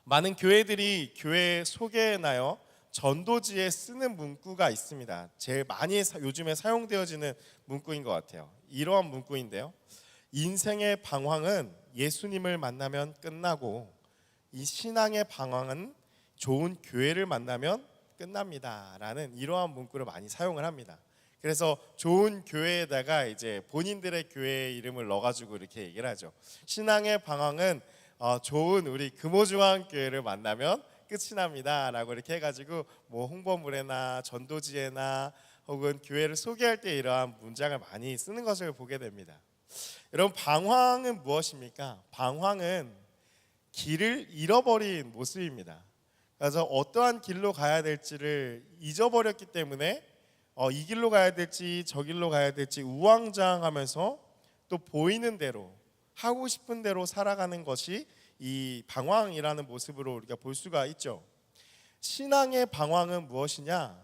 많은 교회들이 교회 소개나요 전도지에 쓰는 문구가 있습니다. 제일 많이 요즘에 사용되어지는 문구인 것 같아요. 이러한 문구인데요, 인생의 방황은 예수님을 만나면 끝나고 이 신앙의 방황은 좋은 교회를 만나면 끝납니다 라는 이러한 문구를 많이 사용을 합니다. 그래서 좋은 교회에다가 이제 본인들의 교회 이름을 넣어가지고 이렇게 얘기를 하죠. 신앙의 방황은 좋은 우리 금호중앙교회를 만나면 끝이 납니다 라고 이렇게 해가지고 뭐 홍보물에나 전도지에나 혹은 교회를 소개할 때 이러한 문장을 많이 쓰는 것을 보게 됩니다. 여러분, 방황은 무엇입니까? 방황은 길을 잃어버린 모습입니다. 그래서 어떠한 길로 가야 될지를 잊어버렸기 때문에 이 길로 가야 될지 저 길로 가야 될지 우왕좌왕하면서 또 보이는 대로 하고 싶은 대로 살아가는 것이 이 방황이라는 모습으로 우리가 볼 수가 있죠. 신앙의 방황은 무엇이냐?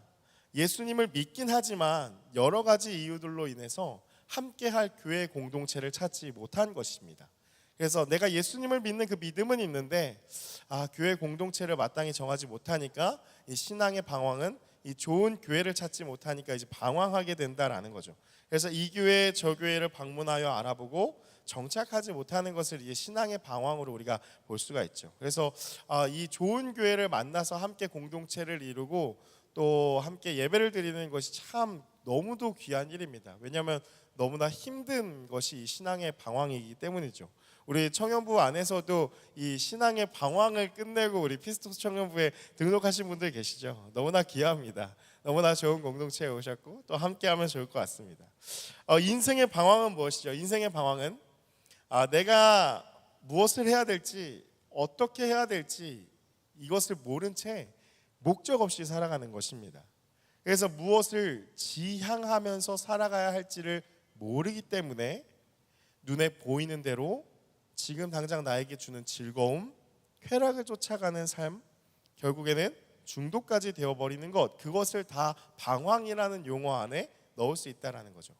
예수님을 믿긴 하지만 여러 가지 이유들로 인해서 함께할 교회 공동체를 찾지 못한 것입니다. 그래서 내가 예수님을 믿는 그 믿음은 있는데 교회 공동체를 마땅히 정하지 못하니까 이 신앙의 방황은 이 좋은 교회를 찾지 못하니까 이제 방황하게 된다라는 거죠. 그래서 이 교회 저 교회를 방문하여 알아보고 정착하지 못하는 것을 이제 신앙의 방황으로 우리가 볼 수가 있죠. 그래서 이 좋은 교회를 만나서 함께 공동체를 이루고 또 함께 예배를 드리는 것이 참 너무도 귀한 일입니다. 왜냐하면 너무나 힘든 것이 이 신앙의 방황이기 때문이죠. 우리 청년부 안에서도 이 신앙의 방황을 끝내고 우리 피스토스 청년부에 등록하신 분들 계시죠. 너무나 귀합니다. 너무나 좋은 공동체에 오셨고 또 함께하면 좋을 것 같습니다. 인생의 방황은 무엇이죠? 인생의 방황은 내가 무엇을 해야 될지, 어떻게 해야 될지 이것을 모른 채 목적 없이 살아가는 것입니다. 그래서 무엇을 지향하면서 살아가야 할지를 모르기 때문에 눈에 보이는 대로 지금 당장 나에게 주는 즐거움, 쾌락을 쫓아가는 삶, 결국에는 중독까지 되어버리는 것, 그것을 다 방황이라는 용어 안에 넣을 수 있다는 거죠.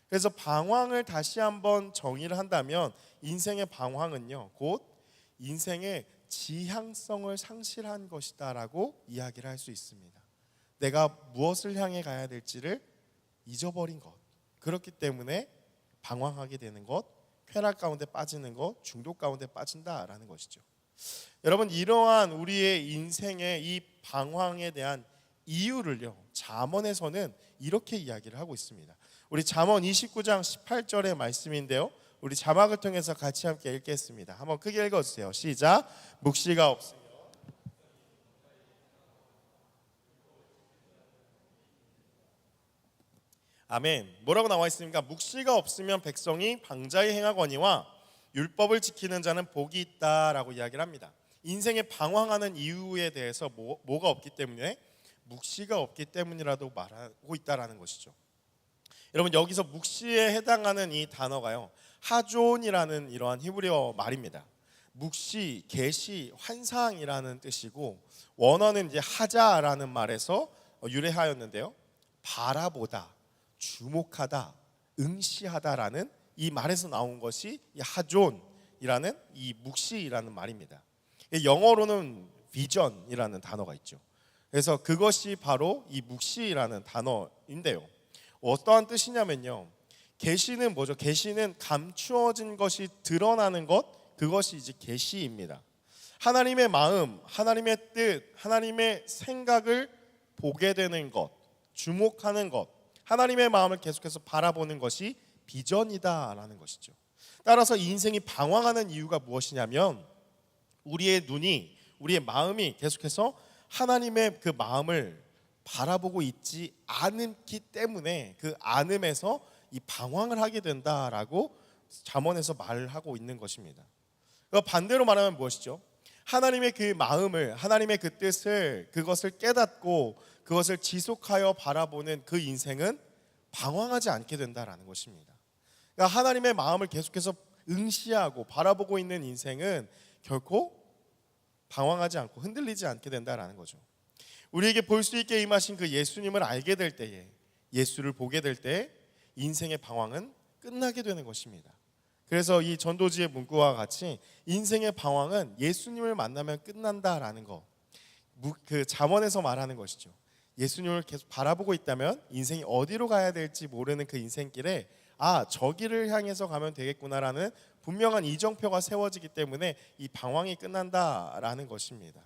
그래서 방황을 다시 한번 정의를 한다면 인생의 방황은요, 곧 인생의 지향성을 상실한 것이다 라고 이야기를 할 수 있습니다. 내가 무엇을 향해 가야 될지를 잊어버린 것, 그렇기 때문에 방황하게 되는 것, 쾌락 가운데 빠지는 것, 중독 가운데 빠진다라는 것이죠. 여러분, 이러한 우리의 인생의 이 방황에 대한 이유를요, 잠언에서는 이렇게 이야기를 하고 있습니다. 우리 잠언 29장 18절의 말씀인데요, 우리 자막을 통해서 같이 함께 읽겠습니다. 한번 크게 읽어주세요. 시작. 묵시가 없으면 아멘. 뭐라고 나와 있습니까? 묵시가 없으면 백성이 방자히 행하거니와 율법을 지키는 자는 복이 있다라고 이야기를 합니다. 인생에 방황하는 이유에 대해서 뭐가 없기 때문에? 묵시가 없기 때문이라도 말하고 있다라는 것이죠. 여러분, 여기서 묵시에 해당하는 이 단어가요, 하존이라는 이러한 히브리어 말입니다. 묵시, 계시, 환상이라는 뜻이고 원어는 이제 하자라는 말에서 유래하였는데요, 바라보다, 주목하다, 응시하다라는 이 말에서 나온 것이 이 하존이라는 이 묵시라는 말입니다. 영어로는 비전이라는 단어가 있죠. 그래서 그것이 바로 이 묵시라는 단어인데요, 어떠한 뜻이냐면요, 계시는 뭐죠? 계시는 감추어진 것이 드러나는 것, 그것이 이제 계시입니다. 하나님의 마음, 하나님의 뜻, 하나님의 생각을 보게 되는 것, 주목하는 것, 하나님의 마음을 계속해서 바라보는 것이 비전이다라는 것이죠. 따라서 인생이 방황하는 이유가 무엇이냐면 우리의 눈이, 우리의 마음이 계속해서 하나님의 그 마음을 바라보고 있지 않기 때문에 그 않음에서 이 방황을 하게 된다라고 잠언에서 말하고 있는 것입니다. 반대로 말하면 무엇이죠? 하나님의 그 마음을, 하나님의 그 뜻을, 그것을 깨닫고 그것을 지속하여 바라보는 그 인생은 방황하지 않게 된다라는 것입니다. 그러니까 하나님의 마음을 계속해서 응시하고 바라보고 있는 인생은 결코 방황하지 않고 흔들리지 않게 된다라는 거죠. 우리에게 볼 수 있게 임하신 그 예수님을 알게 될 때에, 예수를 보게 될 때 인생의 방황은 끝나게 되는 것입니다. 그래서 이 전도지의 문구와 같이 인생의 방황은 예수님을 만나면 끝난다라는 거, 그 잠언에서 말하는 것이죠. 예수님을 계속 바라보고 있다면 인생이 어디로 가야 될지 모르는 그 인생길에 저 길을 향해서 가면 되겠구나라는 분명한 이정표가 세워지기 때문에 이 방황이 끝난다라는 것입니다.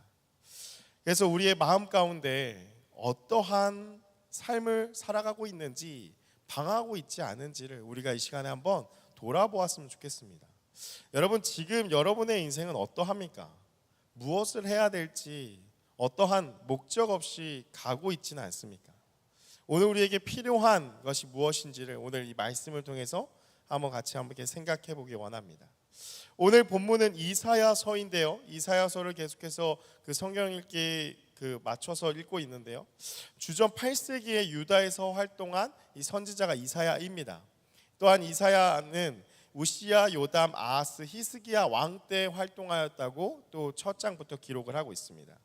그래서 우리의 마음 가운데 어떠한 삶을 살아가고 있는지, 방황하고 있지 않은지를 우리가 이 시간에 한번 돌아보았으면 좋겠습니다. 여러분, 지금 여러분의 인생은 어떠합니까? 무엇을 해야 될지 어떠한 목적 없이 가고 있지는 않습니까? 오늘 우리에게 필요한 것이 무엇인지를 오늘 이 말씀을 통해서 한번 이렇게 생각해 보기 원합니다. 오늘 본문은 이사야서인데요. 이사야서를 계속해서 그 성경 읽기 맞춰서 읽고 있는데요. 주전 8세기의 유다에서 활동한 이 선지자가 이사야입니다. 또한 이사야는 우시야, 요담, 아하스, 히스기야 왕 때 활동하였다고 또 첫 장부터 기록을 하고 있습니다.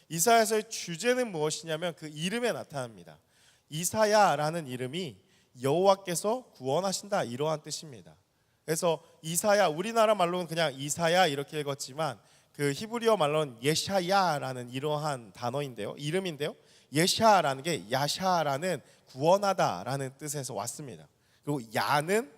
이사야서의 주제는 무엇이냐면 그 이름에 나타납니다. 이사야라는 이름이 여호와께서 구원하신다, 이러한 뜻입니다. 그래서 이사야, 우리나라 말로는 그냥 이사야 이렇게 읽었지만 그 히브리어 말로는 예샤야라는 이러한 단어인데요, 이름인데요, 예샤라는 게 야샤라는 구원하다라는 뜻에서 왔습니다. 그리고 야는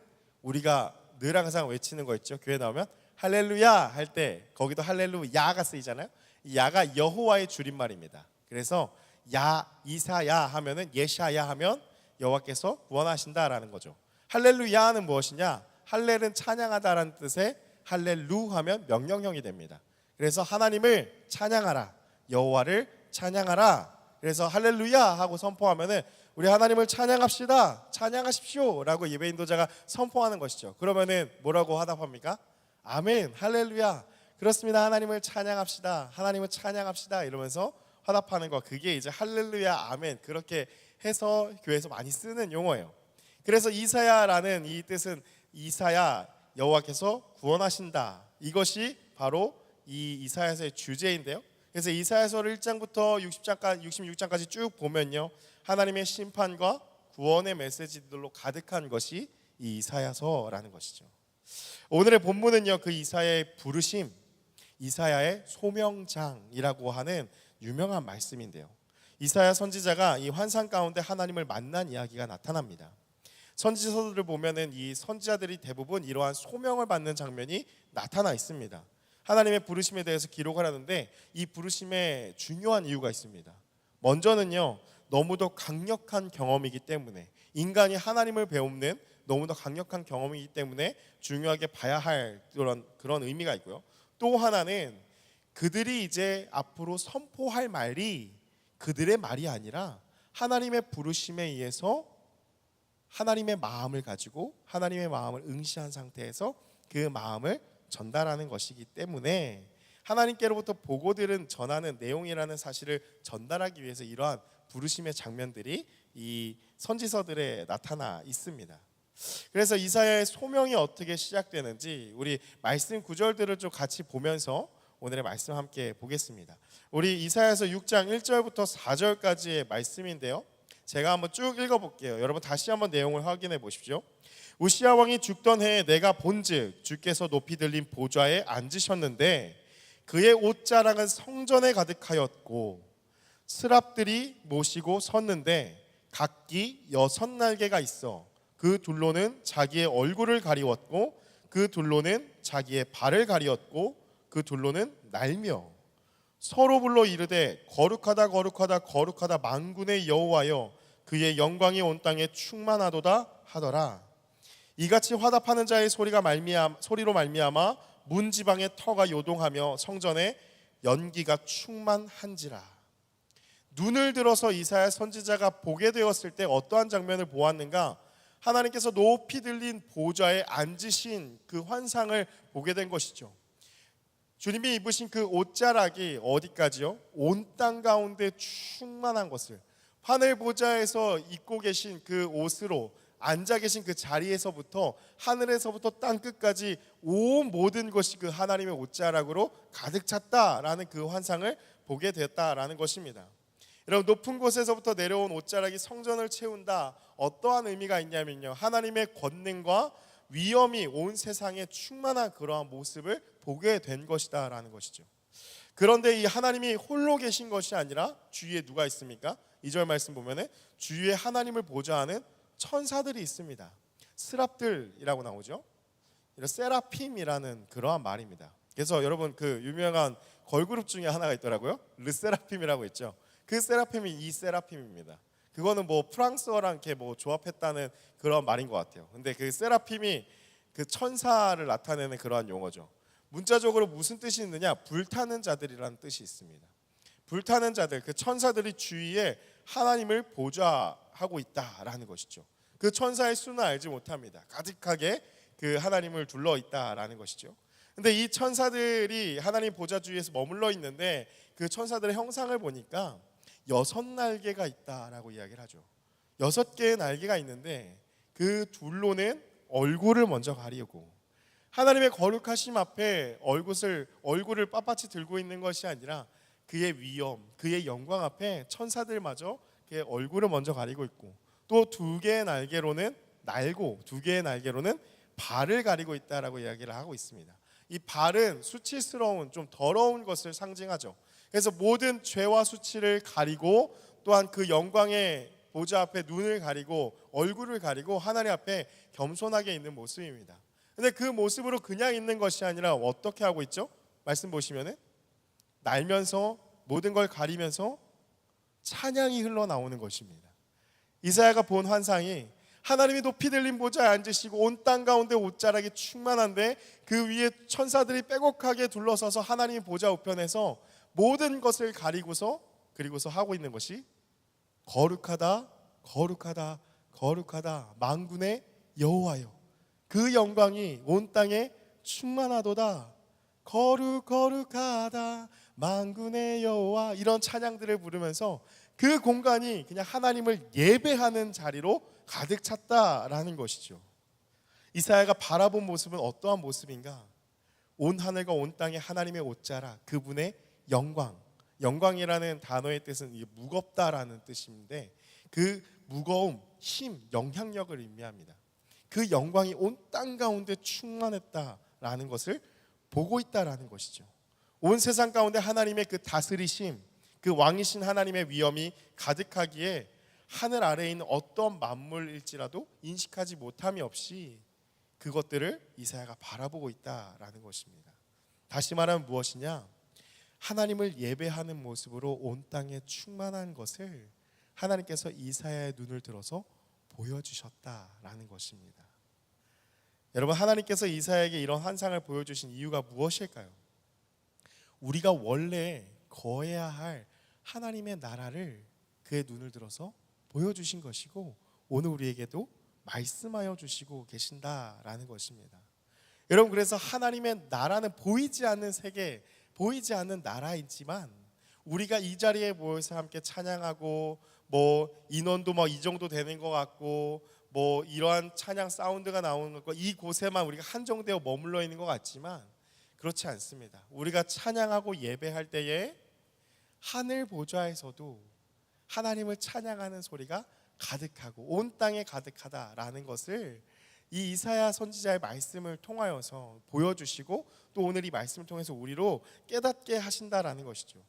우리가 늘 항상 외치는 거 있죠. 교회 나오면 할렐루야 할 때 거기도 할렐루야가 쓰이잖아요. 이 야가 여호와의 줄임말입니다. 그래서 야, 이사야 하면은 예샤야 하면 여호와께서 구원하신다라는 거죠. 할렐루야는 무엇이냐? 할렐은 찬양하다라는 뜻의 할렐루 하면 명령형이 됩니다. 그래서 하나님을 찬양하라, 여호와를 찬양하라. 그래서 할렐루야 하고 선포하면은 우리 하나님을 찬양합시다, 찬양하십시오 라고 예배 인도자가 선포하는 것이죠. 그러면은 뭐라고 화답합니까? 아멘, 할렐루야, 그렇습니다, 하나님을 찬양합시다, 하나님을 찬양합시다 이러면서 화답하는 거, 그게 이제 할렐루야, 아멘, 그렇게 해서 교회에서 많이 쓰는 용어예요. 그래서 이사야라는 이 뜻은 이사야, 여호와께서 구원하신다, 이것이 바로 이 이사야서의 주제인데요. 그래서 이사야서를 1장부터 66장까지 쭉 보면요, 하나님의 심판과 구원의 메시지들로 가득한 것이 이 이사야서라는 것이죠. 오늘의 본문은요, 그 이사야의 부르심, 이사야의 소명장이라고 하는 유명한 말씀인데요, 이사야 선지자가 이 환상 가운데 하나님을 만난 이야기가 나타납니다. 선지서들을 보면은 이 선지자들이 대부분 이러한 소명을 받는 장면이 나타나 있습니다. 하나님의 부르심에 대해서 기록을 하는데 이 부르심에 중요한 이유가 있습니다. 먼저는요, 너무도 강력한 경험이기 때문에, 인간이 하나님을 배우는 너무도 강력한 경험이기 때문에 중요하게 봐야 할 그런 의미가 있고요. 또 하나는 그들이 이제 앞으로 선포할 말이 그들의 말이 아니라 하나님의 부르심에 의해서 하나님의 마음을 가지고 하나님의 마음을 응시한 상태에서 그 마음을 전달하는 것이기 때문에 하나님께로부터 보고 들은 전하는 내용이라는 사실을 전달하기 위해서 이러한 부르심의 장면들이 이 선지서들에 나타나 있습니다. 그래서 이사야의 소명이 어떻게 시작되는지 우리 말씀 구절들을 좀 같이 보면서 오늘의 말씀 함께 보겠습니다. 우리 이사야서 6장 1절부터 4절까지의 말씀인데요, 제가 한번 쭉 읽어볼게요. 여러분 다시 한번 내용을 확인해 보십시오. 우시야 왕이 죽던 해에 내가 본즉 주께서 높이 들린 보좌에 앉으셨는데 그의 옷자락은 성전에 가득하였고 스랍들이 모시고 섰는데 각기 6날개가 있어 그 둘로는 자기의 얼굴을 가리웠고 그 둘로는 자기의 발을 가리웠고 그 둘로는 날며 서로 불러 이르되 거룩하다 거룩하다 거룩하다 만군의 여호와여, 그의 영광이 온 땅에 충만하도다 하더라. 이같이 화답하는 자의 소리로 말미암아 문 지방의 터가 요동하며 성전에 연기가 충만한지라. 눈을 들어서 이사야 선지자가 보게 되었을 때 어떠한 장면을 보았는가? 하나님께서 높이 들린 보좌에 앉으신 그 환상을 보게 된 것이죠. 주님이 입으신 그 옷자락이 어디까지요? 온 땅 가운데 충만한 것을, 하늘 보좌에서 입고 계신 그 옷으로 앉아 계신 그 자리에서부터 하늘에서부터 땅 끝까지 온 모든 것이 그 하나님의 옷자락으로 가득 찼다라는 그 환상을 보게 됐다라는 것입니다. 여러분, 높은 곳에서부터 내려온 옷자락이 성전을 채운다, 어떠한 의미가 있냐면요, 하나님의 권능과 위엄이 온 세상에 충만한 그러한 모습을 보게 된 것이다 라는 것이죠. 그런데 이 하나님이 홀로 계신 것이 아니라 주위에 누가 있습니까? 2절 말씀 보면은 주위에 하나님을 보좌하는 천사들이 있습니다. 스랍들이라고 나오죠. 이런 세라핌이라는 그러한 말입니다. 그래서 여러분 그 유명한 걸그룹 중에 하나가 있더라고요. 르세라핌이라고 있죠. 그 세라핌이 이 세라핌입니다. 그거는 뭐 프랑스어랑 이렇게 뭐 조합했다는 그런 말인 것 같아요. 근데 그 세라핌이 그 천사를 나타내는 그러한 용어죠. 문자적으로 무슨 뜻이 있느냐? 불타는 자들이라는 뜻이 있습니다. 불타는 자들, 그 천사들이 주위에 하나님을 보좌하고 있다라는 것이죠. 그 천사의 수는 알지 못합니다. 가득하게 그 하나님을 둘러 있다라는 것이죠. 근데 이 천사들이 하나님 보좌 주위에서 머물러 있는데 그 천사들의 형상을 보니까 6날개가 있다라고 이야기를 하죠. 6개의 날개가 있는데 그 둘로는 얼굴을 먼저 가리고 하나님의 거룩하심 앞에 얼굴을 빳빳이 들고 있는 것이 아니라 그의 위엄, 그의 영광 앞에 천사들마저 그의 얼굴을 먼저 가리고 있고 또 2개의 날개로는 날고 2개의 날개로는 발을 가리고 있다라고 이야기를 하고 있습니다. 이 발은 수치스러운 좀 더러운 것을 상징하죠. 그래서 모든 죄와 수치를 가리고 또한 그 영광의 보좌 앞에 눈을 가리고 얼굴을 가리고 하나님 앞에 겸손하게 있는 모습입니다. 근데 그 모습으로 그냥 있는 것이 아니라 어떻게 하고 있죠? 말씀 보시면은 날면서 모든 걸 가리면서 찬양이 흘러나오는 것입니다. 이사야가 본 환상이 하나님이 높이 들린 보좌에 앉으시고 온 땅 가운데 옷자락이 충만한데 그 위에 천사들이 빼곡하게 둘러서서 하나님의 보좌 우편에서 모든 것을 가리고서 그리고서 하고 있는 것이 거룩하다 거룩하다 거룩하다 만군의 여호와여 그 영광이 온 땅에 충만하도다 거룩하다 만군의 여호와 이런 찬양들을 부르면서 그 공간이 그냥 하나님을 예배하는 자리로 가득 찼다라는 것이죠. 이사야가 바라본 모습은 어떠한 모습인가? 온 하늘과 온 땅에 하나님의 옷자락 그분의 영광 영광이라는 단어의 뜻은 무겁다라는 뜻인데 그 무거움, 힘, 영향력을 의미합니다. 그 영광이 온 땅 가운데 충만했다라는 것을 보고 있다라는 것이죠. 온 세상 가운데 하나님의 그 다스리심, 그 왕이신 하나님의 위엄이 가득하기에 하늘 아래에 있는 어떤 만물일지라도 인식하지 못함이 없이 그것들을 이사야가 바라보고 있다라는 것입니다. 다시 말하면 무엇이냐? 하나님을 예배하는 모습으로 온 땅에 충만한 것을 하나님께서 이사야의 눈을 들어서 보여주셨다라는 것입니다. 여러분 하나님께서 이사야에게 이런 환상을 보여주신 이유가 무엇일까요? 우리가 원래 거해야 할 하나님의 나라를 그의 눈을 들어서 보여주신 것이고 오늘 우리에게도 말씀하여 주시고 계신다라는 것입니다. 여러분 그래서 하나님의 나라는 보이지 않는 세계 보이지 않는 나라이지만 우리가 이 자리에 모여서 함께 찬양하고 뭐 인원도 뭐 이 정도 되는 것 같고 뭐 이러한 찬양 사운드가 나오는 것 이 곳에만 우리가 한정되어 머물러 있는 것 같지만 그렇지 않습니다. 우리가 찬양하고 예배할 때에 하늘 보좌에서도 하나님을 찬양하는 소리가 가득하고 온 땅에 가득하다라는 것을 이 이사야 선지자의 말씀을 통하여서 보여주시고 또 오늘 이 말씀을 통해서 우리로 깨닫게 하신다라는 것이죠.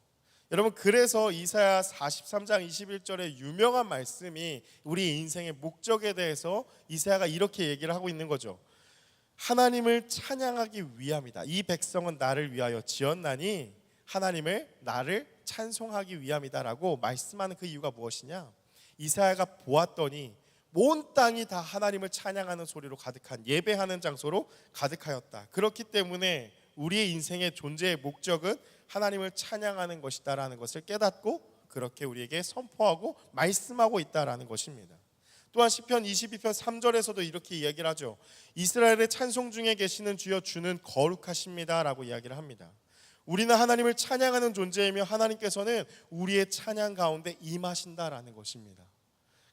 여러분 그래서 이사야 43장 21절의 유명한 말씀이 우리 인생의 목적에 대해서 이사야가 이렇게 얘기를 하고 있는 거죠. 하나님을 찬양하기 위함이다. 이 백성은 나를 위하여 지었나니 하나님을 나를 찬송하기 위함이다라고 말씀하는 그 이유가 무엇이냐? 이사야가 보았더니 온 땅이 다 하나님을 찬양하는 소리로 가득한 예배하는 장소로 가득하였다. 그렇기 때문에 우리의 인생의 존재의 목적은 하나님을 찬양하는 것이다라는 것을 깨닫고 그렇게 우리에게 선포하고 말씀하고 있다라는 것입니다. 또한 시편 22편 3절에서도 이렇게 이야기를 하죠. 이스라엘의 찬송 중에 계시는 주여 주는 거룩하십니다라고 이야기를 합니다. 우리는 하나님을 찬양하는 존재이며 하나님께서는 우리의 찬양 가운데 임하신다라는 것입니다.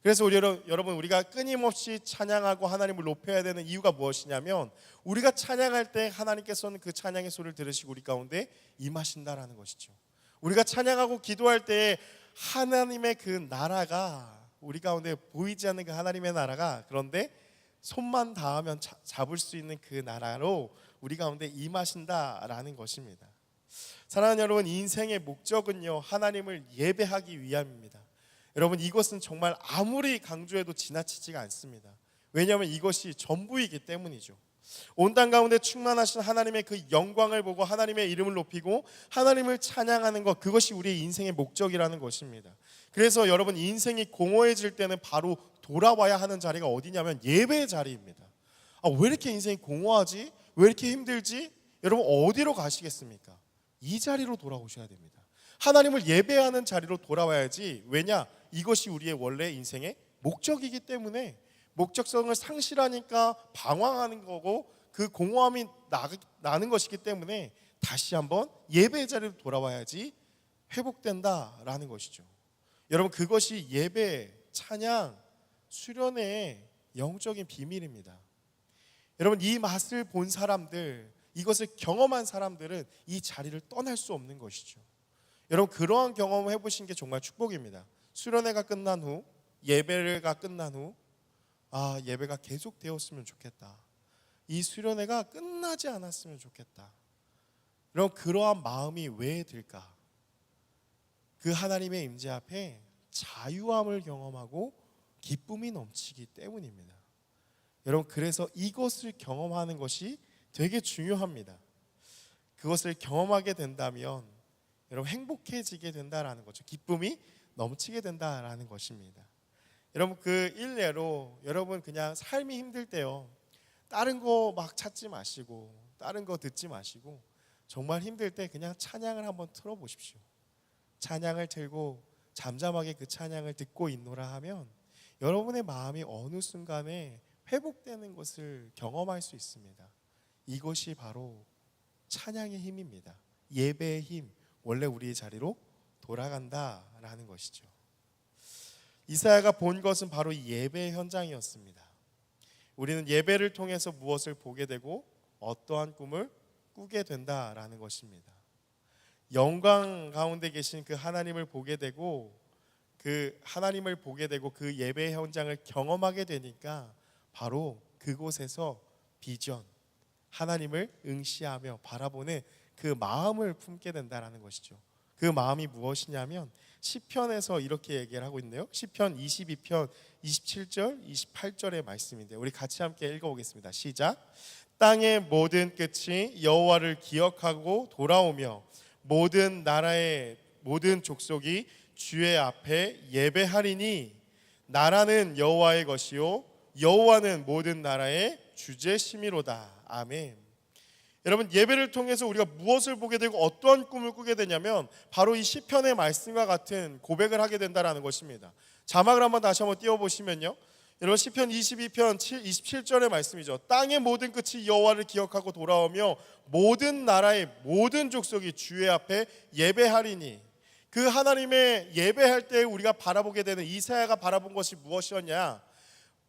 그래서 여러분 우리가 끊임없이 찬양하고 하나님을 높여야 되는 이유가 무엇이냐면 우리가 찬양할 때 하나님께서는 그 찬양의 소리를 들으시고 우리 가운데 임하신다라는 것이죠. 우리가 찬양하고 기도할 때 하나님의 그 나라가 우리 가운데 보이지 않는 그 하나님의 나라가 그런데 손만 닿으면 잡을 수 있는 그 나라로 우리 가운데 임하신다라는 것입니다. 사랑하는 여러분, 인생의 목적은요, 하나님을 예배하기 위함입니다. 여러분, 이것은 정말 아무리 강조해도 지나치지가 않습니다. 왜냐하면 이것이 전부이기 때문이죠. 온 땅 가운데 충만하신 하나님의 그 영광을 보고 하나님의 이름을 높이고 하나님을 찬양하는 것, 그것이 우리의 인생의 목적이라는 것입니다. 그래서 여러분, 인생이 공허해질 때는 바로 돌아와야 하는 자리가 어디냐면 예배의 자리입니다. 왜 이렇게 인생이 공허하지? 왜 이렇게 힘들지? 여러분, 어디로 가시겠습니까? 이 자리로 돌아오셔야 됩니다. 하나님을 예배하는 자리로 돌아와야지. 왜냐? 이것이 우리의 원래 인생의 목적이기 때문에, 목적성을 상실하니까 방황하는 거고 그 공허함이 나는 것이기 때문에 다시 한번 예배의 자리로 돌아와야지 회복된다라는 것이죠. 여러분, 그것이 예배, 찬양, 수련의 영적인 비밀입니다. 여러분, 이 맛을 본 사람들, 이것을 경험한 사람들은 이 자리를 떠날 수 없는 것이죠. 여러분, 그러한 경험을 해보신 게 정말 축복입니다. 수련회가 끝난 후, 예배가 끝난 후, 예배가 계속 되었으면 좋겠다. 이 수련회가 끝나지 않았으면 좋겠다. 여러분, 그러한 마음이 왜 들까? 그 하나님의 임재 앞에 자유함을 경험하고 기쁨이 넘치기 때문입니다. 여러분, 그래서 이것을 경험하는 것이 되게 중요합니다. 그것을 경험하게 된다면 여러분, 행복해지게 된다라는 거죠. 기쁨이 넘치게 된다라는 것입니다. 여러분, 그 일례로 여러분 그냥 삶이 힘들 때요, 다른 거 막 찾지 마시고 다른 거 듣지 마시고 정말 힘들 때 그냥 찬양을 한번 틀어보십시오. 찬양을 틀고 잠잠하게 그 찬양을 듣고 있노라 하면 여러분의 마음이 어느 순간에 회복되는 것을 경험할 수 있습니다. 이것이 바로 찬양의 힘입니다. 예배의 힘, 원래 우리의 자리로 돌아간다라는 것이죠. 이사야가 본 것은 바로 이 예배의 현장이었습니다. 우리는 예배를 통해서 무엇을 보게 되고 어떠한 꿈을 꾸게 된다라는 것입니다. 영광 가운데 계신 그 하나님을 보게 되고 그 예배의 현장을 경험하게 되니까 바로 그곳에서 비전, 하나님을 응시하며 바라보는 그 마음을 품게 된다라는 것이죠. 그 마음이 무엇이냐면 시편에서 이렇게 얘기를 하고 있네요. 시편 22편 27절 28절의 말씀인데 우리 같이 함께 읽어보겠습니다. 시작. 땅의 모든 끝이 여호와를 기억하고 돌아오며 모든 나라의 모든 족속이 주의 앞에 예배하리니 나라는 여호와의 것이요 여호와는 모든 나라의 주제심이로다. 아멘. 여러분, 예배를 통해서 우리가 무엇을 보게 되고 어떠한 꿈을 꾸게 되냐면 바로 이 시편의 말씀과 같은 고백을 하게 된다는 것입니다. 자막을 다시 한번 띄워보시면요, 여러분, 시편 22편 27절의 말씀이죠. 땅의 모든 끝이 여호와를 기억하고 돌아오며 모든 나라의 모든 족속이 주의 앞에 예배하리니. 그 하나님의 예배할 때 우리가 바라보게 되는, 이사야가 바라본 것이 무엇이었냐?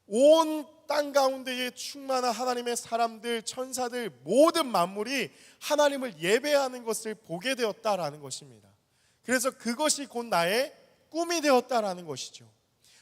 온 땅 가운데에 충만한 하나님의 사람들, 천사들, 모든 만물이 하나님을 예배하는 것을 보게 되었다라는 것입니다. 그래서 그것이 곧 나의 꿈이 되었다라는 것이죠.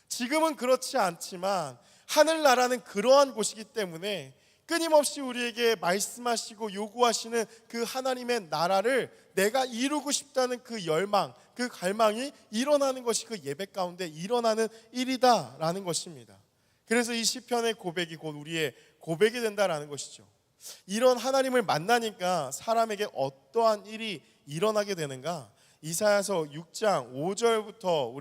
지금은 그렇지 않지만 하늘나라는 그러한 곳이기 때문에 끊임없이 우리에게 말씀하시고 요구하시는 그 하나님의 나라를 내가 이루고 싶다는 그 열망, 그 갈망이 일어나는 것이 그 예배 가운데 일어나는 일이다라는 것입니다. 그래서 이 시편의 고백이 곧 우리의 고백이 된다라는 것이죠. 이런 하나님을 만나니까 사람에게 어떠한 일이 일어나게 되는가? 이사야서 6장 5절부터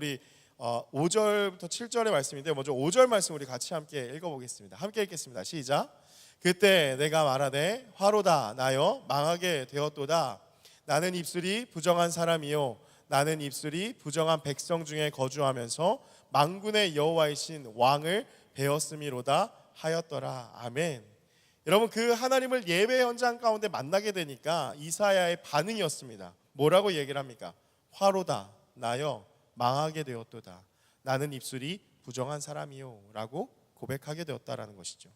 7절의 말씀인데 먼저 5절 말씀 우리 같이 함께 읽어보겠습니다. 함께 읽겠습니다. 시작. 그때 내가 말하되 화로다 나여 망하게 되었도다. 나는 입술이 부정한 사람이요 나는 입술이 부정한 백성 중에 거주하면서 만군의 여호와이신 왕을 배웠음이로다 하였더라. 아멘. 여러분, 그 하나님을 예배 현장 가운데 만나게 되니까 이사야의 반응이었습니다. 뭐라고 얘기를 합니까? 화로다 나여 망하게 되었도다. 나는 입술이 부정한 사람이요 라고 고백하게 되었다라는 것이죠.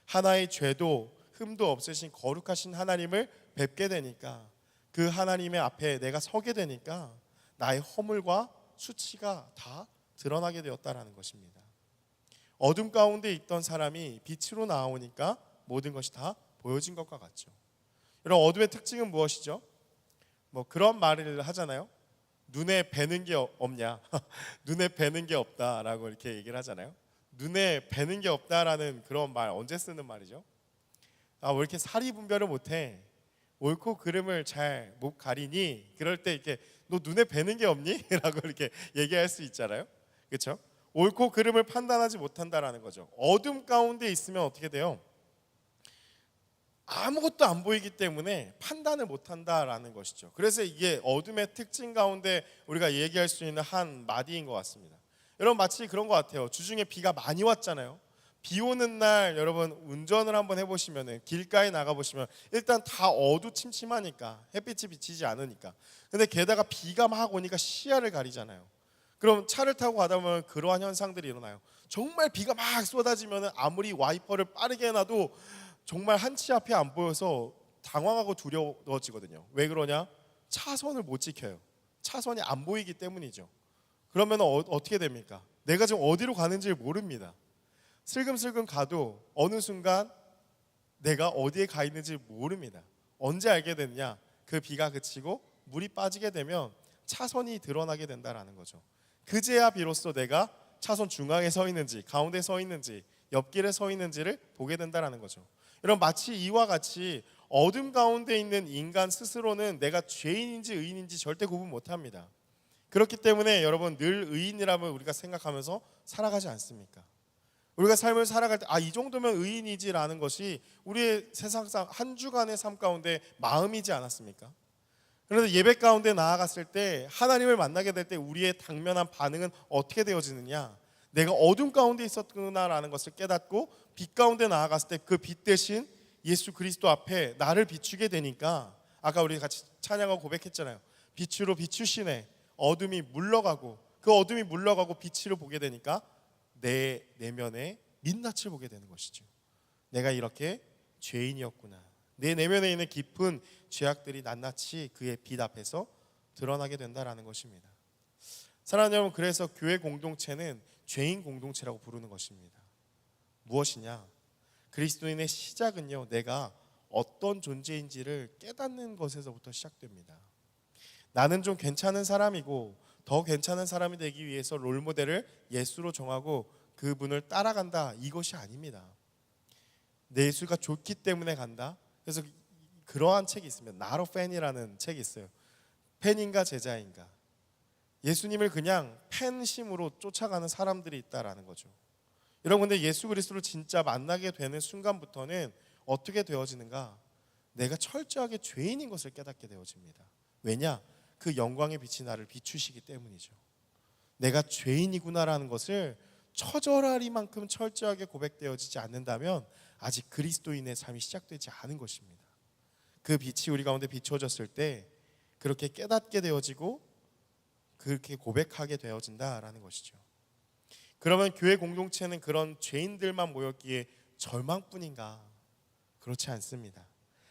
하나의 죄도 흠도 없으신 거룩하신 하나님을 뵙게 되니까, 그 하나님의 앞에 내가 서게 되니까 나의 허물과 수치가 다 드러나게 되었다라는 것입니다. 어둠 가운데 있던 사람이 빛으로 나오니까 모든 것이 다 보여진 것과 같죠. 여러분, 어둠의 특징은 무엇이죠? 뭐 그런 말을 하잖아요. 눈에 뵈는 게 없냐? 눈에 뵈는 게 없다라고 이렇게 얘기를 하잖아요. 눈에 뵈는 게 없다라는 그런 말 언제 쓰는 말이죠? 아, 왜 이렇게 사리 분별을 못해? 옳고 그름을 잘 못 가리니? 그럴 때 이렇게 너 눈에 뵈는 게 없니? 라고 이렇게 얘기할 수 있잖아요. 그렇죠? 옳고 그름을 판단하지 못한다라는 거죠. 어둠 가운데 있으면 어떻게 돼요? 아무것도 안 보이기 때문에 판단을 못한다라는 것이죠. 그래서 이게 어둠의 특징 가운데 우리가 얘기할 수 있는 한 마디인 것 같습니다. 여러분, 마치 그런 것 같아요. 주중에 비가 많이 왔잖아요. 비 오는 날 여러분 운전을 한번 해보시면, 길가에 나가보시면 일단 다 어두침침하니까, 햇빛이 비치지 않으니까. 근데 게다가 비가 막 오니까 시야를 가리잖아요. 그럼 차를 타고 가다 보면 그러한 현상들이 일어나요. 정말 비가 막 쏟아지면 아무리 와이퍼를 빠르게 해놔도 정말 한 치 앞이 안 보여서 당황하고 두려워지거든요. 왜 그러냐? 차선을 못 지켜요. 차선이 안 보이기 때문이죠. 그러면 어떻게 됩니까? 내가 지금 어디로 가는지 모릅니다. 슬금슬금 가도 어느 순간 내가 어디에 가 있는지 모릅니다. 언제 알게 됐냐? 그 비가 그치고 물이 빠지게 되면 차선이 드러나게 된다는 거죠. 그제야 비로소 내가 차선 중앙에 서 있는지, 가운데 서 있는지, 옆길에 서 있는지를 보게 된다는 거죠. 여러분, 마치 이와 같이 어둠 가운데 있는 인간 스스로는 내가 죄인인지 의인인지 절대 구분 못합니다. 그렇기 때문에 여러분, 늘 의인이라면 우리가 생각하면서 살아가지 않습니까? 우리가 삶을 살아갈 때 이 정도면 의인이지라는 것이 우리의 세상상 한 주간의 삶 가운데 마음이지 않았습니까? 그런데 예배 가운데 나아갔을 때, 하나님을 만나게 될 때 우리의 당면한 반응은 어떻게 되어지느냐? 내가 어둠 가운데 있었구나라는 것을 깨닫고 빛 가운데 나아갔을 때 그 빛 대신 예수 그리스도 앞에 나를 비추게 되니까, 아까 우리 같이 찬양하고 고백했잖아요. 빛으로 비추시네. 어둠이 물러가고, 그 어둠이 물러가고 빛으로 보게 되니까 내 내면에 민낯을 보게 되는 것이죠. 내가 이렇게 죄인이었구나. 내 내면에 있는 깊은 죄악들이 낱낱이 그의 빛 앞에서 드러나게 된다라는 것입니다. 사랑하는 여러분, 그래서 교회 공동체는 죄인 공동체라고 부르는 것입니다. 무엇이냐? 그리스도인의 시작은요, 내가 어떤 존재인지를 깨닫는 것에서부터 시작됩니다. 나는 좀 괜찮은 사람이고 더 괜찮은 사람이 되기 위해서 롤모델을 예수로 정하고 그분을 따라간다, 이것이 아닙니다. 내 예수가 좋기 때문에 간다. 그래서 그러한 책이 있습니다. Not a Fan이라는 책이 있어요. 팬인가 제자인가. 예수님을 그냥 팬심으로 쫓아가는 사람들이 있다라는 거죠. 여러분, 근데 예수 그리스도를 진짜 만나게 되는 순간부터는 어떻게 되어지는가? 내가 철저하게 죄인인 것을 깨닫게 되어집니다. 왜냐? 그 영광의 빛이 나를 비추시기 때문이죠. 내가 죄인이구나라는 것을 처절하리만큼 철저하게 고백되어지지 않는다면 아직 그리스도인의 삶이 시작되지 않은 것입니다. 그 빛이 우리 가운데 비춰졌을 때 그렇게 깨닫게 되어지고 그렇게 고백하게 되어진다라는 것이죠. 그러면 교회 공동체는 그런 죄인들만 모였기에 절망뿐인가? 그렇지 않습니다.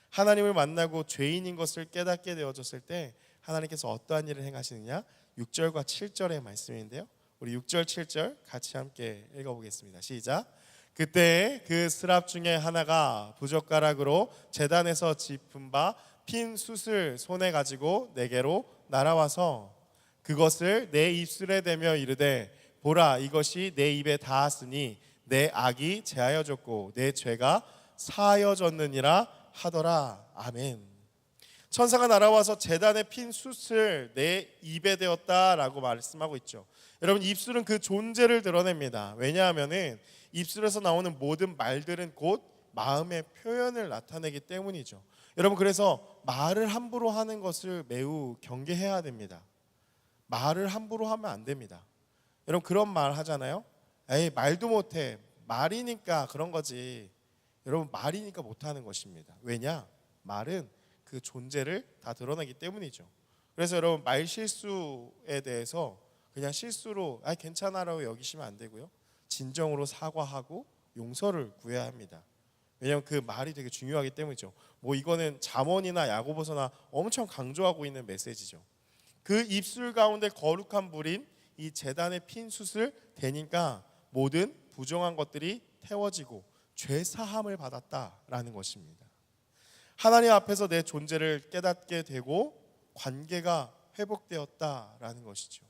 하나님을 만나고 죄인인 것을 깨닫게 되어졌을 때 하나님께서 어떠한 일을 행하시느냐? 6절과 7절의 말씀인데요, 우리 6절 7절 같이 함께 읽어보겠습니다. 시작. 그때 그 스랍 중에 하나가 부젓가락으로 제단에서 짚은 바 핀 숯을 손에 가지고 내게로 날아와서 그것을 내 입술에 대며 이르되, 보라, 이것이 내 입에 닿았으니 내 악이 제하여졌고 내 죄가 사하여졌느니라 하더라. 아멘. 천사가 날아와서 제단에 핀 숯을 내 입에 대었다라고 말씀하고 있죠. 여러분, 입술은 그 존재를 드러냅니다. 왜냐하면 입술에서 나오는 모든 말들은 곧 마음의 표현을 나타내기 때문이죠. 여러분, 그래서 말을 함부로 하는 것을 매우 경계해야 됩니다. 말을 함부로 하면 안 됩니다. 여러분, 그런 말 하잖아요. 에이, 말도 못해. 말이니까 그런 거지. 여러분, 말이니까 못하는 것입니다. 왜냐? 말은 그 존재를 다 드러내기 때문이죠. 그래서 여러분, 말 실수에 대해서 그냥 실수로 괜찮아라고 여기시면 안 되고요, 진정으로 사과하고 용서를 구해야 합니다. 왜냐하면 그 말이 되게 중요하기 때문이죠. 뭐 이거는 잠언이나 야고보서나 엄청 강조하고 있는 메시지죠. 그 입술 가운데 거룩한 불인 이 제단의 핀 숯을 대니까 모든 부정한 것들이 태워지고 죄 사함을 받았다라는 것입니다. 하나님 앞에서 내 존재를 깨닫게 되고 관계가 회복되었다라는 것이죠.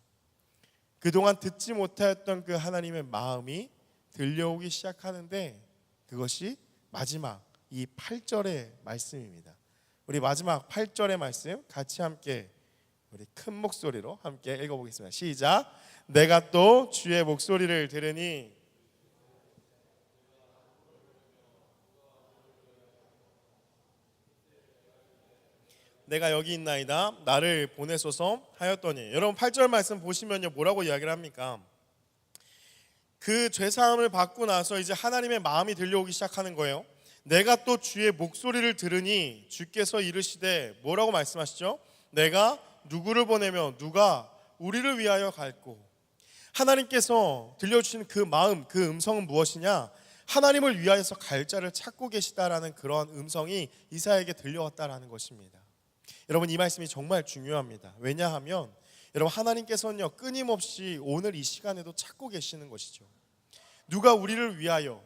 그동안 듣지 못하였던 그 하나님의 마음이 들려오기 시작하는데 그것이 마지막 이 8절의 말씀입니다. 우리 마지막 8절의 말씀 같이 함께 우리 큰 목소리로 함께 읽어보겠습니다. 시작. 내가 또 주의 목소리를 들으니 내가 여기 있나이다 나를 보내소서 하였더니. 여러분 8절 말씀 보시면요 뭐라고 이야기를 합니까? 그 죄사함을 받고 나서 이제 하나님의 마음이 들려오기 시작하는 거예요. 내가 또 주의 목소리를 들으니 주께서 이르시되 뭐라고 말씀하시죠? 내가 누구를 보내며 누가 우리를 위하여 갈꼬. 하나님께서 들려주신 그 마음, 그 음성은 무엇이냐? 하나님을 위하여서 갈 자를 찾고 계시다라는 그런 음성이 이사야에게 들려왔다라는 것입니다. 여러분 이 말씀이 정말 중요합니다. 왜냐하면 여러분 하나님께서는요 끊임없이 오늘 이 시간에도 찾고 계시는 것이죠. 누가 우리를 위하여,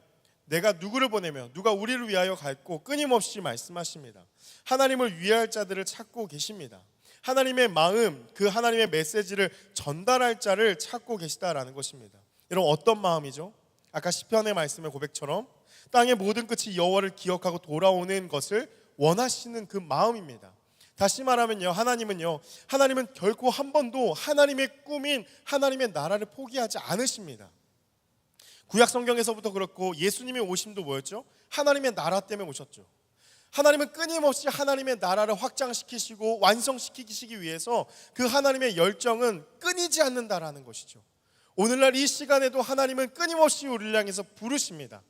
내가 누구를 보내며 누가 우리를 위하여 갈고 끊임없이 말씀하십니다. 하나님을 위할 자들을 찾고 계십니다. 하나님의 마음, 그 하나님의 메시지를 전달할 자를 찾고 계시다라는 것입니다. 여러분 어떤 마음이죠? 아까 시편의 말씀의 고백처럼 땅의 모든 끝이 여호와를 기억하고 돌아오는 것을 원하시는 그 마음입니다. 다시 말하면요 하나님은 결코 한 번도 하나님의 꿈인 하나님의 나라를 포기하지 않으십니다. 구약 성경에서부터 그렇고 예수님이 오심도 뭐였죠? 하나님의 나라 때문에 오셨죠. 하나님은 끊임없이 하나님의 나라를 확장시키시고 완성시키시기 위해서 그 하나님의 열정은 끊이지 않는다라는 것이죠. 오늘날 이 시간에도 하나님은 끊임없이 우리를 향해서 부르십니다.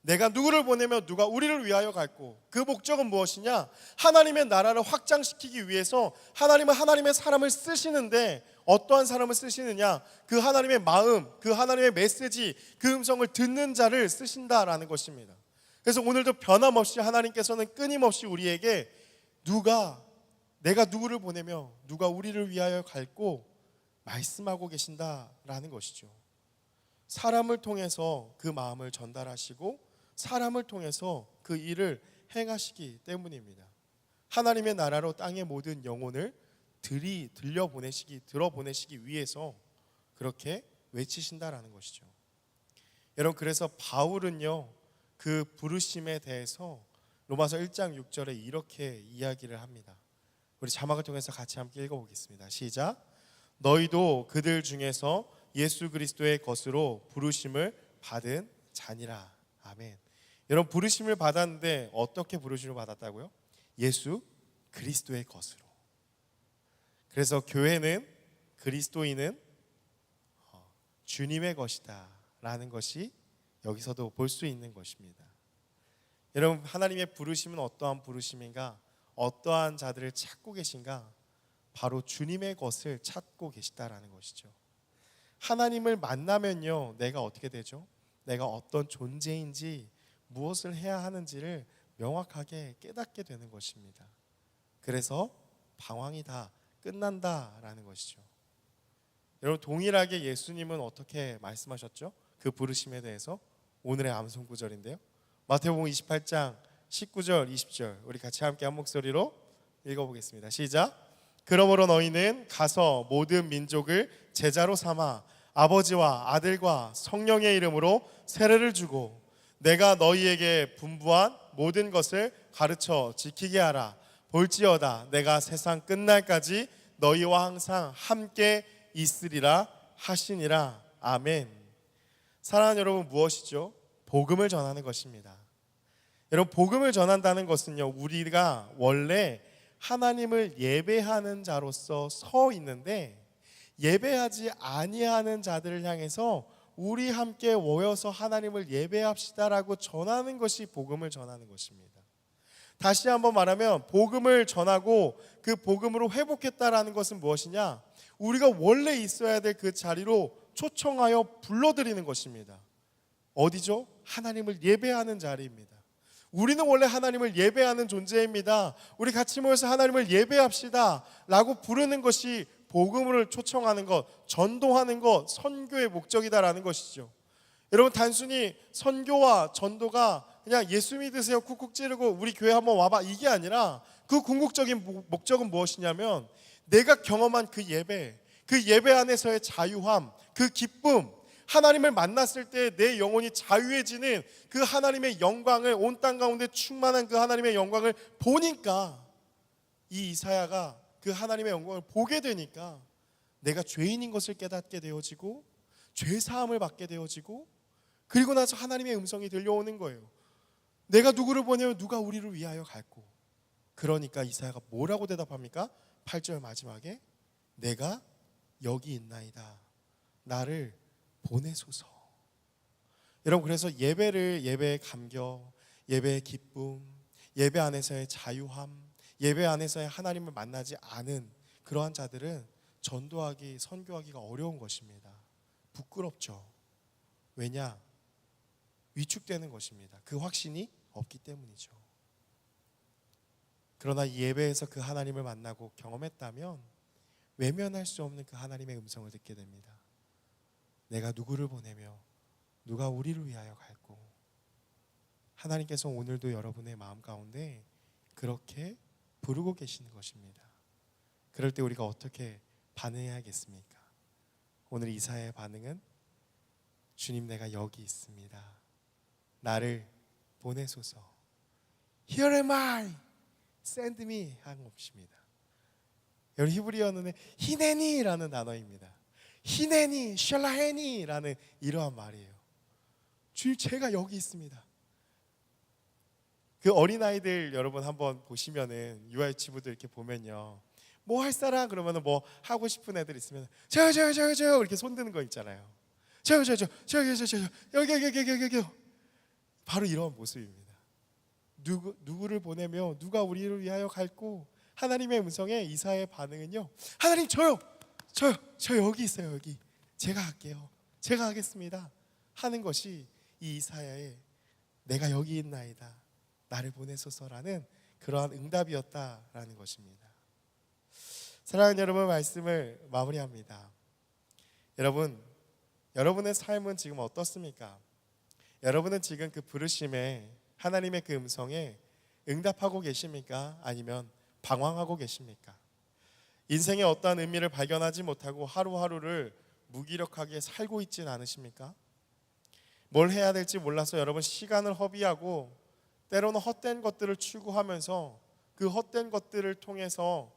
내가 누구를 보내며 누가 우리를 위하여 갈고. 그 목적은 무엇이냐? 하나님의 나라를 확장시키기 위해서 하나님은 하나님의 사람을 쓰시는데 어떠한 사람을 쓰시느냐? 그 하나님의 마음, 그 하나님의 메시지, 그 음성을 듣는 자를 쓰신다라는 것입니다. 그래서 오늘도 변함없이 하나님께서는 끊임없이 우리에게 내가 누구를 보내며 누가 우리를 위하여 갈고 말씀하고 계신다라는 것이죠. 사람을 통해서 그 마음을 전달하시고 사람을 통해서 그 일을 행하시기 때문입니다. 하나님의 나라로 땅의 모든 영혼을 들어보내시기 위해서 그렇게 외치신다라는 것이죠. 여러분 그래서 바울은요 그 부르심에 대해서 로마서 1장 6절에 이렇게 이야기를 합니다. 우리 자막을 통해서 같이 함께 읽어보겠습니다. 시작. 너희도 그들 중에서 예수 그리스도의 것으로 부르심을 받은 자니라. 아멘. 여러분 부르심을 받았는데 어떻게 부르심을 받았다고요? 예수 그리스도의 것으로. 그래서 교회는 그리스도인은 주님의 것이다 라는 것이 여기서도 볼 수 있는 것입니다. 여러분 하나님의 부르심은 어떠한 부르심인가? 어떠한 자들을 찾고 계신가? 바로 주님의 것을 찾고 계시다라는 것이죠. 하나님을 만나면요 내가 어떻게 되죠? 내가 어떤 존재인지 무엇을 해야 하는지를 명확하게 깨닫게 되는 것입니다. 그래서 방황이 다 끝난다라는 것이죠. 여러분 동일하게 예수님은 어떻게 말씀하셨죠? 그 부르심에 대해서 오늘의 암송 구절인데요. 마태복음 28장 19절 20절 우리 같이 함께 한 목소리로 읽어보겠습니다. 시작. 그러므로 너희는 가서 모든 민족을 제자로 삼아 아버지와 아들과 성령의 이름으로 세례를 주고 내가 너희에게 분부한 모든 것을 가르쳐 지키게 하라. 볼지어다 내가 세상 끝날까지 너희와 항상 함께 있으리라 하시니라. 아멘. 사랑하는 여러분 무엇이죠? 복음을 전하는 것입니다. 여러분 복음을 전한다는 것은요 우리가 원래 하나님을 예배하는 자로서 서 있는데 예배하지 아니하는 자들을 향해서 우리 함께 모여서 하나님을 예배합시다라고 전하는 것이 복음을 전하는 것입니다. 다시 한번 말하면 복음을 전하고 그 복음으로 회복했다라는 것은 무엇이냐? 우리가 원래 있어야 될 그 자리로 초청하여 불러들이는 것입니다. 어디죠? 하나님을 예배하는 자리입니다. 우리는 원래 하나님을 예배하는 존재입니다. 우리 같이 모여서 하나님을 예배합시다 라고 부르는 것이 복음을 초청하는 것, 전도하는 것, 선교의 목적이다라는 것이죠. 여러분, 단순히 선교와 전도가 그냥 예수 믿으세요 쿡쿡 찌르고 우리 교회 한번 와봐 이게 아니라 그 궁극적인 목적은 무엇이냐면 내가 경험한 그 예배 안에서의 자유함, 그 기쁨, 하나님을 만났을 때 내 영혼이 자유해지는 그 하나님의 영광을, 온 땅 가운데 충만한 그 하나님의 영광을 보니까, 이 이사야가 그 하나님의 영광을 보게 되니까 내가 죄인인 것을 깨닫게 되어지고 죄 사함을 받게 되어지고, 그리고 나서 하나님의 음성이 들려오는 거예요. 내가 누구를 보내면 누가 우리를 위하여 갈고. 그러니까 이사야가 뭐라고 대답합니까? 8절 마지막에 내가 여기 있나이다, 나를 보내소서. 여러분, 그래서 예배의 감격, 예배의 기쁨, 예배 안에서의 자유함, 예배 안에서의 하나님을 만나지 않은 그러한 자들은 전도하기, 선교하기가 어려운 것입니다. 부끄럽죠. 왜냐? 위축되는 것입니다. 그 확신이 없기 때문이죠. 그러나 이 예배에서 그 하나님을 만나고 경험했다면 외면할 수 없는 그 하나님의 음성을 듣게 됩니다. 내가 누구를 보내며 누가 우리를 위하여 갈고. 하나님께서 오늘도 여러분의 마음 가운데 그렇게 부르고 계시는 것입니다. 그럴 때 우리가 어떻게 반응해야겠습니까? 오늘 이사야의 반응은 주님, 내가 여기 있습니다, 나를 보내소서. Here am I, send me 한 것입니다. 여러분, 히브리어는 히네니라는 단어입니다. 히네니, 샬라헤니라는 이러한 말이에요. 주님, 제가 여기 있습니다. 그 어린아이들 여러분 한번 보시면은 유아유치부들 이렇게 보면요, 뭐 할 사람 그러면은 뭐 하고 싶은 애들 있으면 저요 이렇게 손드는 거 있잖아요. 저요 여기 바로 이런 모습입니다. 누구를 보내며 누가 우리를 위하여 갈고. 하나님의 음성에 이사야의 반응은요, 하나님 저 여기 있어요. 여기 제가 할게요, 제가 하겠습니다 하는 것이 이 이사야의 내가 여기 있나이다, 나를 보내소서라는 그러한 응답이었다라는 것입니다. 사랑하는 여러분, 말씀을 마무리합니다. 여러분의 삶은 지금 어떻습니까? 여러분은 지금 그 부르심에, 하나님의 그 음성에 응답하고 계십니까? 아니면 방황하고 계십니까? 인생의 어떠한 의미를 발견하지 못하고 하루하루를 무기력하게 살고 있지는 않으십니까? 뭘 해야 될지 몰라서 여러분 시간을 허비하고 때로는 헛된 것들을 추구하면서 그 헛된 것들을 통해서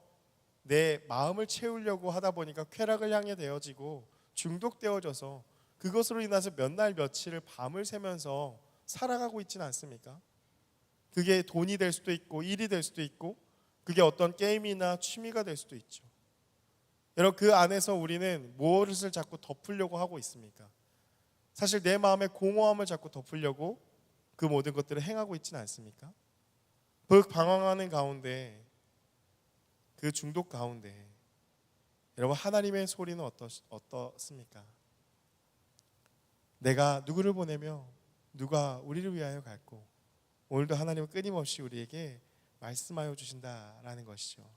내 마음을 채우려고 하다 보니까 쾌락을 향해 되어지고 중독되어져서 그것으로 인해서 몇 날 며칠을 밤을 새면서 살아가고 있지는 않습니까? 그게 돈이 될 수도 있고 일이 될 수도 있고 그게 어떤 게임이나 취미가 될 수도 있죠. 여러분, 그 안에서 우리는 무엇을 자꾸 덮으려고 하고 있습니까? 사실 내 마음의 공허함을 자꾸 덮으려고 그 모든 것들을 행하고 있지는 않습니까? 그 방황하는 가운데, 그 중독 가운데 여러분, 하나님의 소리는 어떻습니까? 내가 누구를 보내며 누가 우리를 위하여 갈고. 오늘도 하나님은 끊임없이 우리에게 말씀하여 주신다라는 것이죠.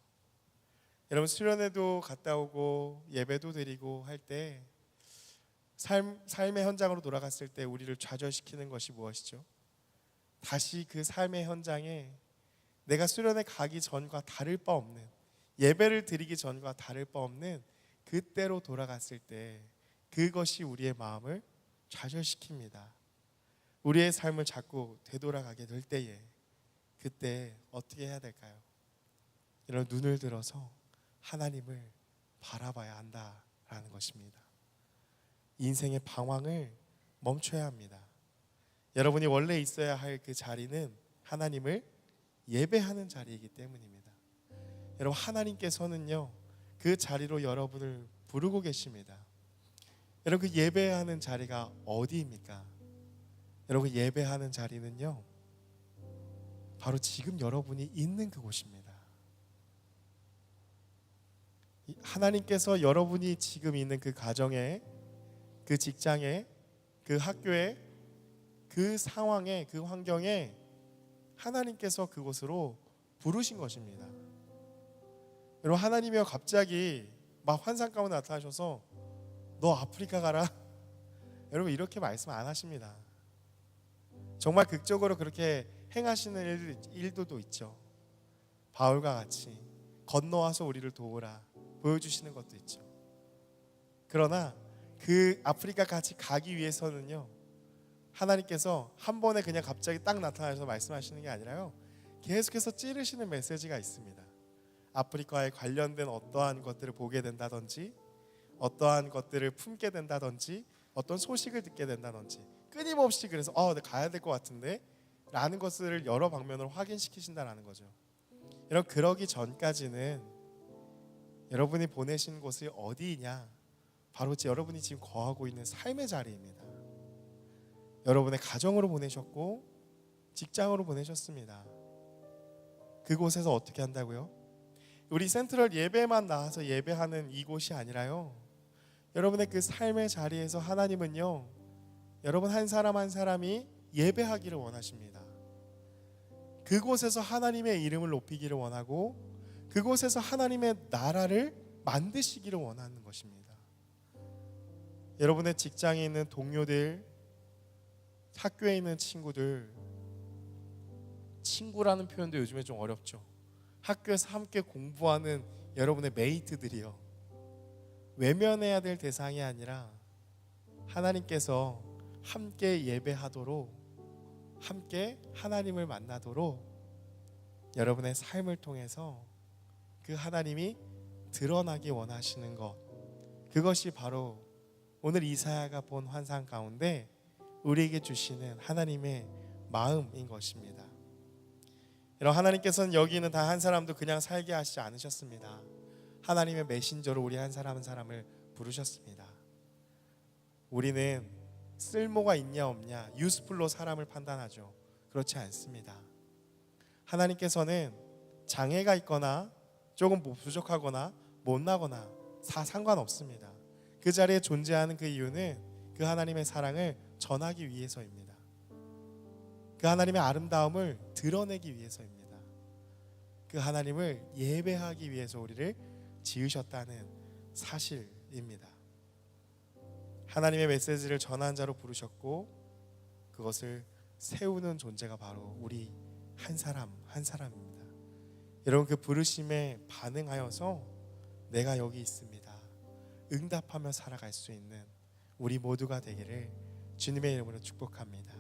여러분, 수련회도 갔다 오고 예배도 드리고 할 때 삶의 현장으로 돌아갔을 때 우리를 좌절시키는 것이 무엇이죠? 다시 그 삶의 현장에 내가 수련회 가기 전과 다를 바 없는, 예배를 드리기 전과 다를 바 없는 그때로 돌아갔을 때 그것이 우리의 마음을 좌절시킵니다. 우리의 삶을 자꾸 되돌아가게 될 때에 그때 어떻게 해야 될까요? 이런 눈을 들어서 하나님을 바라봐야 한다라는 것입니다. 인생의 방황을 멈춰야 합니다. 여러분이 원래 있어야 할 그 자리는 하나님을 예배하는 자리이기 때문입니다. 여러분, 하나님께서는요 그 자리로 여러분을 부르고 계십니다. 여러분, 그 예배하는 자리가 어디입니까? 여러분, 예배하는 자리는요 바로 지금 여러분이 있는 그곳입니다. 하나님께서 여러분이 지금 있는 그 가정에, 그 직장에, 그 학교에, 그 상황에, 그 환경에 하나님께서 그곳으로 부르신 것입니다. 여러분, 하나님이요 갑자기 막 환상 가운데 나타나셔서 너 아프리카 가라, 여러분 이렇게 말씀 안 하십니다. 정말 극적으로 그렇게 행하시는 일도 있죠. 바울과 같이 건너와서 우리를 도우라 보여주시는 것도 있죠. 그러나 그 아프리카까지 가기 위해서는요, 하나님께서 한 번에 그냥 갑자기 딱 나타나셔서 말씀하시는 게 아니라요, 계속해서 찌르시는 메시지가 있습니다. 아프리카에 관련된 어떠한 것들을 보게 된다든지, 어떠한 것들을 품게 된다든지, 어떤 소식을 듣게 된다든지, 끊임없이 그래서 가야 될 것 같은데 라는 것을 여러 방면으로 확인시키신다라는 거죠. 여러분, 그러기 전까지는 여러분이 보내신 곳이 어디이냐? 바로 여러분이 지금 거하고 있는 삶의 자리입니다. 여러분의 가정으로 보내셨고 직장으로 보내셨습니다. 그곳에서 어떻게 한다고요? 우리 센트럴 예배만 나와서 예배하는 이곳이 아니라요, 여러분의 그 삶의 자리에서 하나님은요, 여러분 한 사람 한 사람이 예배하기를 원하십니다. 그곳에서 하나님의 이름을 높이기를 원하고 그곳에서 하나님의 나라를 만드시기를 원하는 것입니다. 여러분의 직장에 있는 동료들, 학교에 있는 친구들, 친구라는 표현도 요즘에 좀 어렵죠. 학교에서 함께 공부하는 여러분의 메이트들이요, 외면해야 될 대상이 아니라 하나님께서 함께 예배하도록, 함께 하나님을 만나도록 여러분의 삶을 통해서 그 하나님이 드러나기 원하시는 것, 그것이 바로 오늘 이사야가 본 환상 가운데 우리에게 주시는 하나님의 마음인 것입니다. 여러분, 하나님께서는 여기 있는 단 한 사람도 그냥 살게 하시지 않으셨습니다. 하나님의 메신저로 우리 한 사람 한 사람을 부르셨습니다. 우리는 쓸모가 있냐 없냐, 유스풀로 사람을 판단하죠. 그렇지 않습니다. 하나님께서는 장애가 있거나 조금 부족하거나 못나거나 상관없습니다. 그 자리에 존재하는 그 이유는 그 하나님의 사랑을 전하기 위해서입니다. 그 하나님의 아름다움을 드러내기 위해서입니다. 그 하나님을 예배하기 위해서 우리를 지으셨다는 사실입니다. 하나님의 메시지를 전한 자로 부르셨고 그것을 세우는 존재가 바로 우리 한 사람 한 사람입니다. 여러분, 그 부르심에 반응하여서 내가 여기 있습니다, 응답하며 살아갈 수 있는 우리 모두가 되기를 주님의 이름으로 축복합니다.